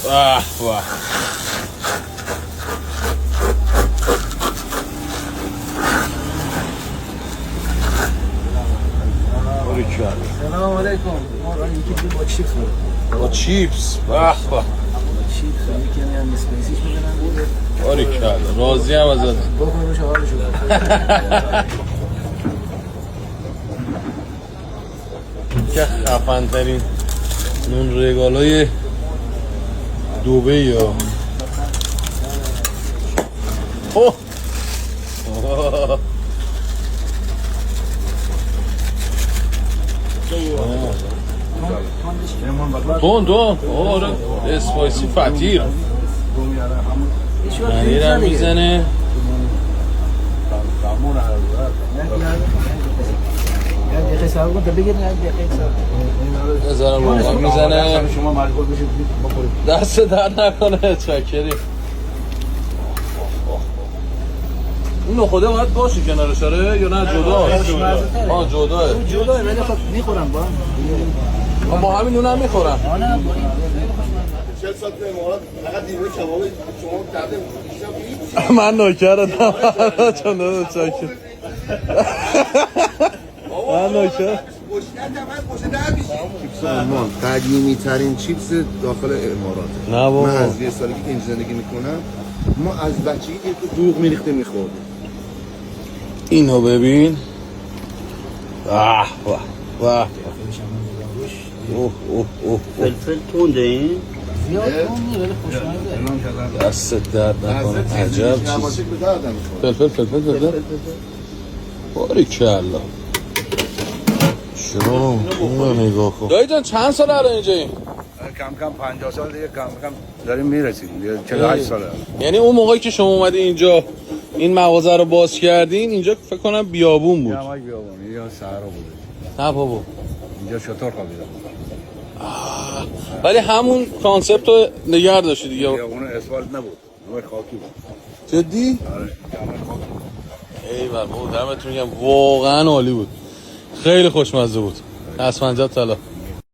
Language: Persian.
واه سلام علیکم. ما یکی با چیپس با چیپس. به به. چیپس یکی هم اسپایسیش می‌کنن. باریکلا. راضی ام ازت. بخور روش حالشو. که خفن ترین نون رگالای دبی یا اوه تون آره اسپایسی فطیر پنیر هم میزنه حساب کن تا بگیر نه بزنه روغن میزنه شما مجبور بشید بخورید. دست درد نکنه چکریم این نخوده باید باشه کنارش یا نه جدا؟ جداه جدا ولی خب میخورم با همین نون هم میخورم 40 ساعت امارات فقط دیروز کباب شما کردیم من نوکرتم چون داده چاکر من نوکر چیپس آلمان قدیمی ترین چیپس داخل امارات. نه بابا من از یه سالی که اینجا زندگی میکنم ما از بچگی که دوغ میریخته میخوردیم. اینو ببین واه واه واه اوه اوه اوه فلفل تونده این؟ زیاد اون ولی خوشمزه. دست درد نکنه عجب چیز فلفل باریکلا شما اون نگاه کن دایی جان چند سال الان اینجایی؟ کم کم 50 سال دیگه کم کم داریم میرسیم 48 ساله. یعنی اون موقعی که شما اومدی اینجا این مغازه رو باز کردین اینجا فکر کنم بیابون بود. همه بیابون یا صحرا بوده. نه بابا اینجا شطور خوابیدم. ولی همون کانسپت رو نگه داشتی دیگه. اون اسفالت نبود. اون خاکی بود. جدی؟ آره کامل خاکی. ایول بابا دمتون گرم واقعا عالی بود. خیلی خوشمزه بود. اسفنجات طلا.